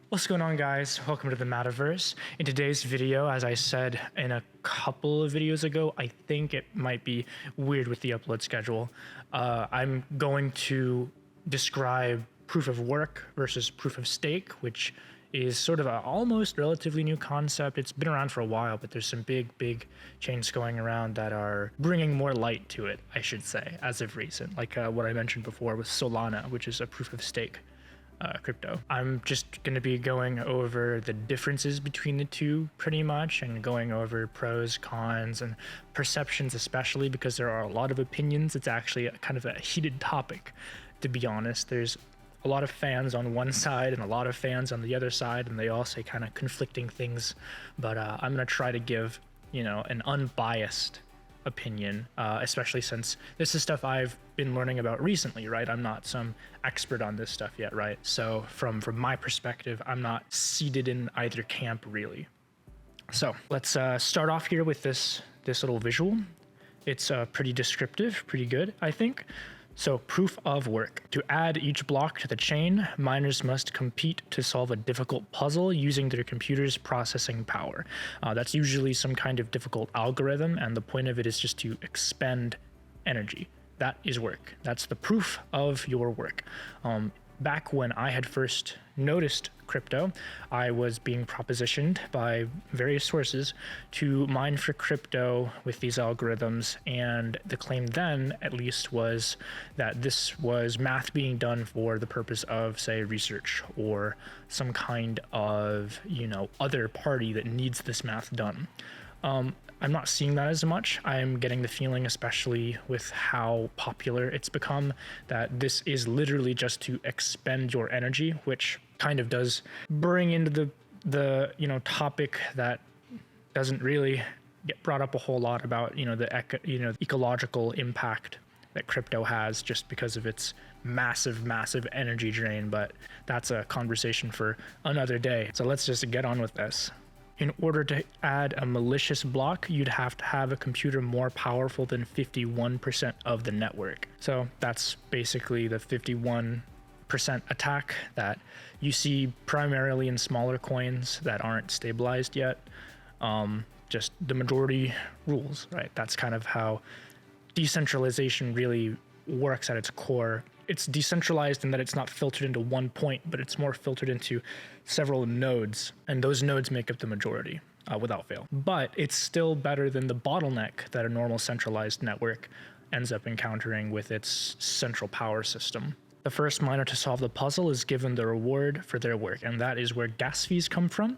What's going on, guys? Welcome to the Metaverse. In today's video, as I said in a couple of videos ago, I think it might be weird with the upload schedule. I'm going to describe proof of work versus proof of stake, which is sort of an almost relatively new concept. It's been around for a while, but there's some big changes going around that are bringing more light to it, I should say, as of recent. Like what I mentioned before with Solana, which is a proof of stake crypto. I'm just going to be going over the differences between the two pretty much, and going over pros, cons, and perceptions, especially because there are a lot of opinions. It's actually kind of a heated topic, to be honest. There's a lot of fans on one side and a lot of fans on the other side, and they all say kind of conflicting things, but I'm going to try to give, an unbiased opinion, especially since this is stuff I've been learning about recently, right? I'm not some expert on this stuff yet, right? So from my perspective, I'm not seated in either camp really. So let's start off here with this little visual. It's pretty descriptive, pretty good, I think. So proof of work. To add each block to the chain, miners must compete to solve a difficult puzzle using their computer's processing power. That's usually some kind of difficult algorithm, and the point of it is just to expend energy. That is work. That's the proof of your work. Back when I had first noticed crypto, I was being propositioned by various sources to mine for crypto with these algorithms, and the claim then, at least, was that this was math being done for the purpose of, say, research or some kind of, other party that needs this math done. I'm not seeing that as much. I'm getting the feeling, especially with how popular it's become, that this is literally just to expend your energy, which kind of does bring into the topic that doesn't really get brought up a whole lot about the ecological impact that crypto has, just because of its massive energy drain. But that's a conversation for another day. So let's just get on with this. In order to add a malicious block, you'd have to have a computer more powerful than 51% of the network. So that's basically the 51% attack that you see primarily in smaller coins that aren't stabilized yet. Just the majority rules, right? That's kind of how decentralization really works at its core. It's decentralized in that it's not filtered into one point, but it's more filtered into several nodes, and those nodes make up the majority without fail. But it's still better than the bottleneck that a normal centralized network ends up encountering with its central power system. The first miner to solve the puzzle is given the reward for their work, and that is where gas fees come from.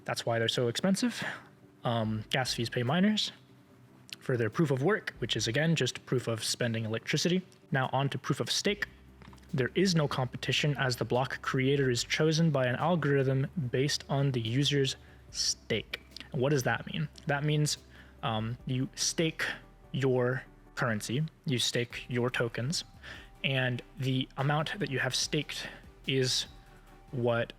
That's why they're so expensive. Gas fees pay miners for their proof of work, which is again just proof of spending electricity. Now on to proof of stake. There is no competition, as the block creator is chosen by an algorithm based on the user's stake. And what does that mean? That means you stake your currency, you stake your tokens, and the amount that you have staked is what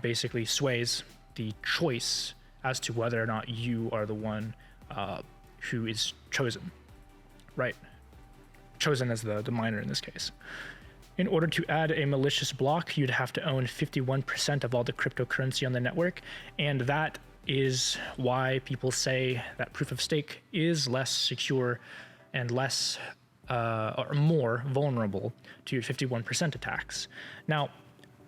basically sways the choice as to whether or not you are the one who is chosen, right? Chosen as the miner in this case. In order to add a malicious block, you'd have to own 51% of all the cryptocurrency on the network, and that is why people say that proof of stake is less secure and less or more vulnerable to 51% attacks. Now,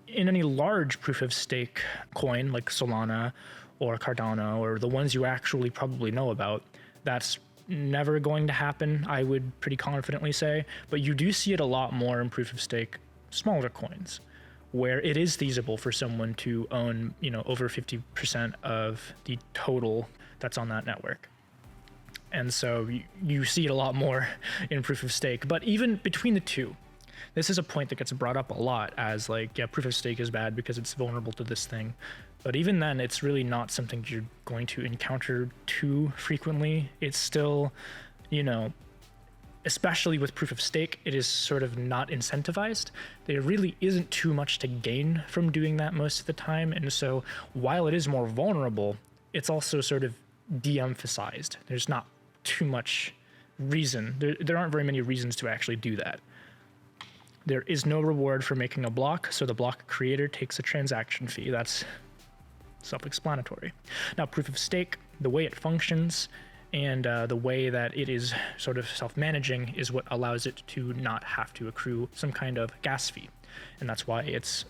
in any large proof of stake coin like Solana or Cardano, or the ones you actually probably know about, that's never going to happen, I would pretty confidently say. But you do see it a lot more in proof of stake smaller coins, where it is feasible for someone to own, over 50% of the total that's on that network. And so you see it a lot more in proof of stake. But even between the two, this is a point that gets brought up a lot as proof of stake is bad because it's vulnerable to this thing. But even then, it's really not something you're going to encounter too frequently. It's still, especially with proof of stake, it is sort of not incentivized. There really isn't too much to gain from doing that most of the time. And so while it is more vulnerable, it's also sort of de-emphasized. There's not too much reason. There aren't very many reasons to actually do that. There is no reward for making a block, so the block creator takes a transaction fee. That's self-explanatory. Now, proof of stake, the way it functions and the way that it is sort of self-managing is what allows it to not have to accrue some kind of gas fee. And that's why it's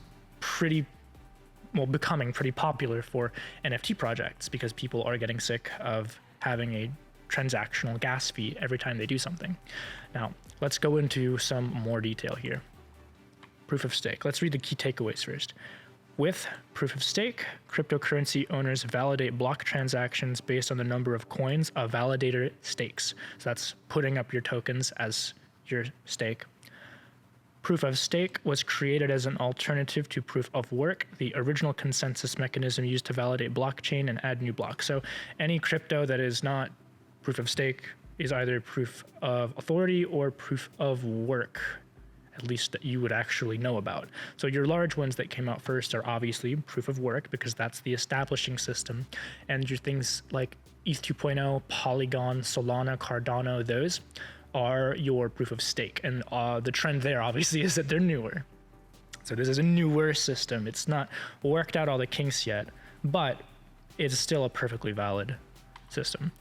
becoming pretty popular for NFT projects, because people are getting sick of having a transactional gas fee every time they do something. Now, let's go into some more detail here. Proof of stake. Let's read the key takeaways first. With proof of stake, cryptocurrency owners validate block transactions based on the number of coins a validator stakes. So that's putting up your tokens as your stake. Proof of stake was created as an alternative to proof of work, the original consensus mechanism used to validate blockchain and add new blocks. So any crypto that is not proof of stake is either proof of authority or proof of work, at least that you would actually know about. So your large ones that came out first are obviously proof of work, because that's the establishing system. And your things like ETH 2.0, Polygon, Solana, Cardano, those are your proof of stake. And the trend there obviously is that they're newer. So this is a newer system. It's not worked out all the kinks yet, but it's still a perfectly valid system.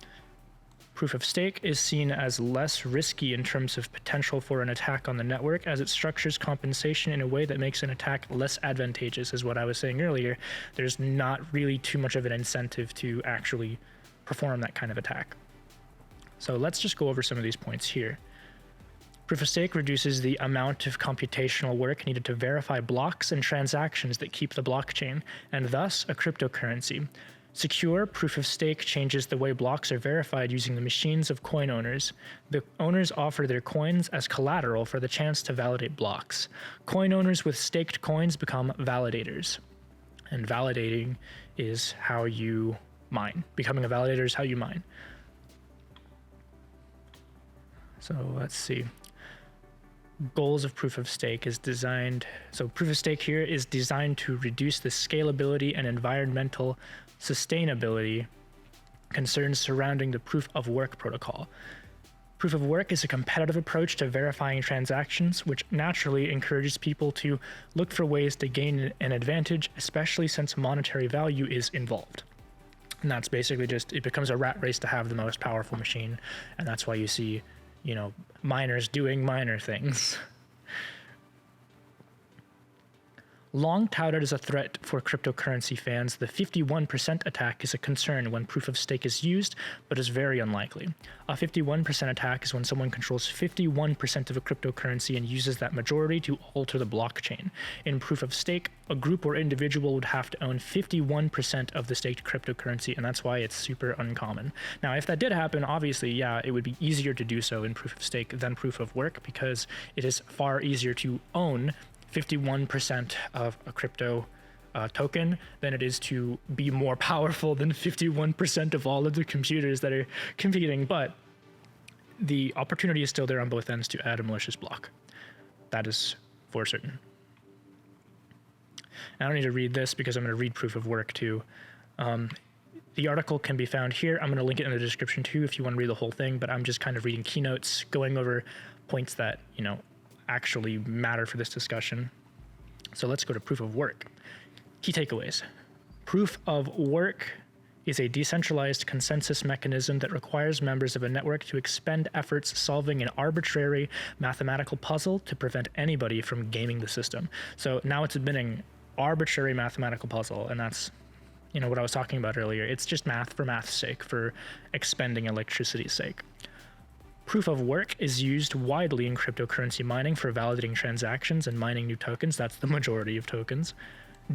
Proof of stake is seen as less risky in terms of potential for an attack on the network, as it structures compensation in a way that makes an attack less advantageous, is what I was saying earlier. There's not really too much of an incentive to actually perform that kind of attack. So let's just go over some of these points here. Proof of stake reduces the amount of computational work needed to verify blocks and transactions that keep the blockchain, and thus a cryptocurrency. Secure proof of stake changes the way blocks are verified using the machines of coin owners. The owners offer their coins as collateral for the chance to validate blocks. Coin owners with staked coins become validators. And validating is how you mine. Becoming a validator is how you mine. So let's see. Goals of proof of stake is designed. So proof of stake here is designed to reduce the scalability and environmental sustainability concerns surrounding the proof of work protocol. Proof of work is a competitive approach to verifying transactions, which naturally encourages people to look for ways to gain an advantage, especially since monetary value is involved. And that's basically just, it becomes a rat race to have the most powerful machine. And that's why you see, miners doing miner things. Long touted as a threat for cryptocurrency fans, the 51% attack is a concern when proof of stake is used, but is very unlikely. A 51% attack is when someone controls 51% of a cryptocurrency and uses that majority to alter the blockchain. In proof of stake, a group or individual would have to own 51% of the staked cryptocurrency, and that's why it's super uncommon. Now, if that did happen, obviously, yeah, it would be easier to do so in proof of stake than proof of work, because it is far easier to own 51% of a crypto token than it is to be more powerful than 51% of all of the computers that are competing. But the opportunity is still there on both ends to add a malicious block. That is for certain. I don't need to read this because I'm going to read proof of work too. The article can be found here. I'm going to link it in the description too if you want to read the whole thing, but I'm just kind of reading keynotes, going over points that, actually matter for this discussion. So let's go to proof of work. Key takeaways. Proof of work is a decentralized consensus mechanism that requires members of a network to expend efforts solving an arbitrary mathematical puzzle to prevent anybody from gaming the system. So now it's admitting arbitrary mathematical puzzle, and that's what I was talking about earlier. It's just math for math's sake, for expending electricity's sake. Proof of work is used widely in cryptocurrency mining for validating transactions and mining new tokens. That's the majority of tokens.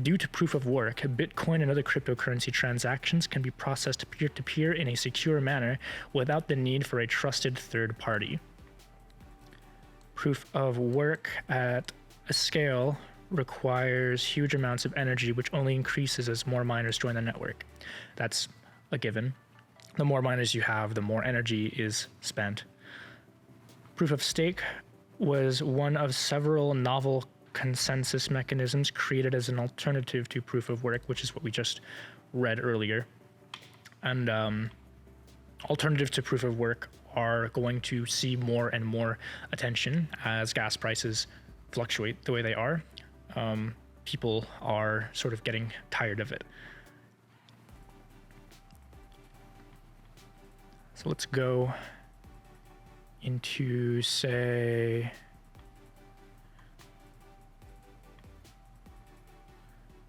Due to proof of work, Bitcoin and other cryptocurrency transactions can be processed peer-to-peer in a secure manner without the need for a trusted third party. Proof of work at a scale requires huge amounts of energy, which only increases as more miners join the network. That's a given. The more miners you have, the more energy is spent. Proof of stake was one of several novel consensus mechanisms created as an alternative to proof of work, which is what we just read earlier. And alternatives to proof of work are going to see more and more attention as gas prices fluctuate the way they are, people are sort of getting tired of it. So let's go into, say,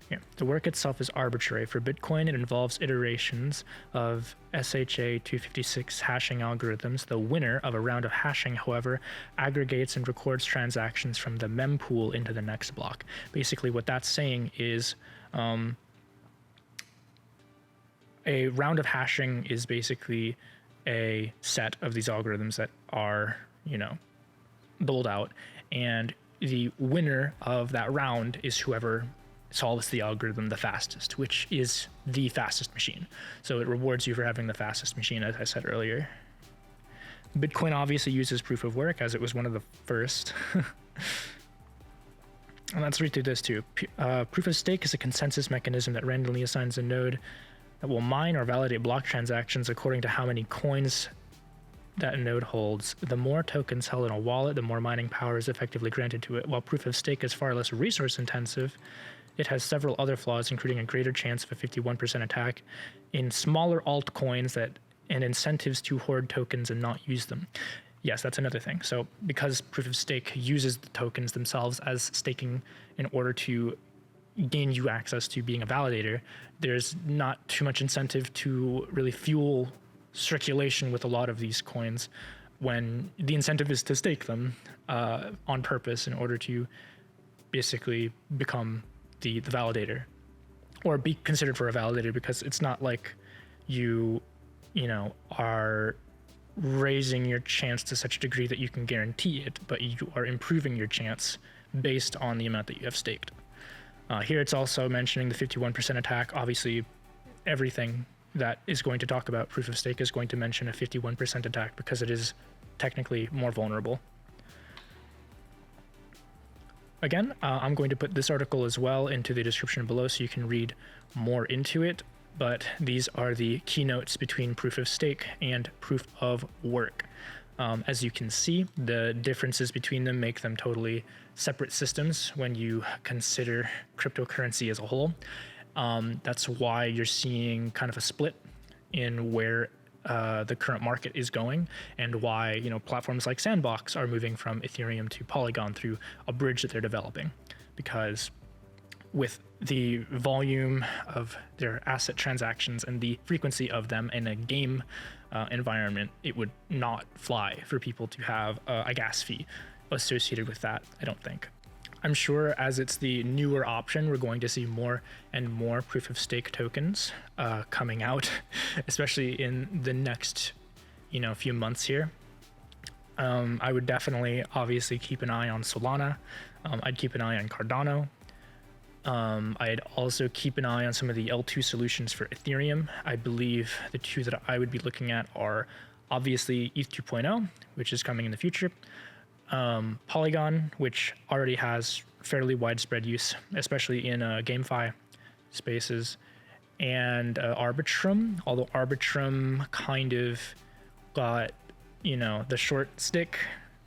yeah, the work itself is arbitrary. For Bitcoin, it involves iterations of SHA-256 hashing algorithms. The winner of a round of hashing, however, aggregates and records transactions from the mempool into the next block. Basically, what that's saying is a round of hashing is basically a set of these algorithms that are, doled out, and the winner of that round is whoever solves the algorithm the fastest, which is the fastest machine. So it rewards you for having the fastest machine, as I said earlier. Bitcoin obviously uses proof of work, as it was one of the first. And let's read through this too. Proof of stake is a consensus mechanism that randomly assigns a node that will mine or validate block transactions according to how many coins that node holds. The more tokens held in a wallet, the more mining power is effectively granted to it. While proof of stake is far less resource intensive, it has several other flaws, including a greater chance of a 51% attack in smaller altcoins and incentives to hoard tokens and not use them. Yes, that's another thing. So because proof of stake uses the tokens themselves as staking in order to gain you access to being a validator, there's not too much incentive to really fuel circulation with a lot of these coins, when the incentive is to stake them on purpose in order to basically become the validator, or be considered for a validator, because it's not like you are raising your chance to such a degree that you can guarantee it, but you are improving your chance based on the amount that you have staked. Here it's also mentioning the 51% attack. Obviously, everything that is going to talk about proof of stake is going to mention a 51% attack because it is technically more vulnerable. Again, I'm going to put this article as well into the description below so you can read more into it, but these are the keynotes between proof of stake and proof of work. As you can see, the differences between them make them totally separate systems when you consider cryptocurrency as a whole. That's why you're seeing kind of a split in where the current market is going, and why platforms like Sandbox are moving from Ethereum to Polygon through a bridge that they're developing, because with the volume of their asset transactions and the frequency of them in a game environment, it would not fly for people to have a gas fee associated with that, I don't think. I'm sure as it's the newer option, we're going to see more and more proof of stake tokens coming out, especially in the next few months here. I would definitely obviously keep an eye on Solana. I'd keep an eye on Cardano. I'd also keep an eye on some of the L2 solutions for Ethereum. I believe the two that I would be looking at are obviously ETH 2.0, which is coming in the future, Polygon, which already has fairly widespread use, especially in GameFi spaces, and Arbitrum, although Arbitrum kind of got, the short stick,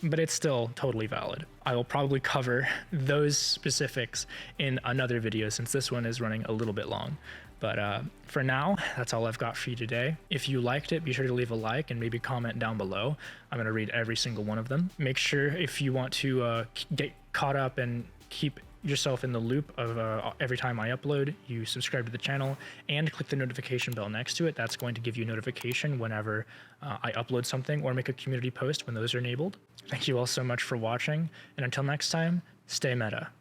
but it's still totally valid. I will probably cover those specifics in another video, since this one is running a little bit long. But for now, that's all I've got for you today. If you liked it, be sure to leave a like and maybe comment down below. I'm going to read every single one of them. Make sure, if you want to get caught up and keep yourself in the loop of every time I upload, you subscribe to the channel and click the notification bell next to it. That's going to give you a notification whenever I upload something or make a community post when those are enabled. Thank you all so much for watching, and until next time, stay meta.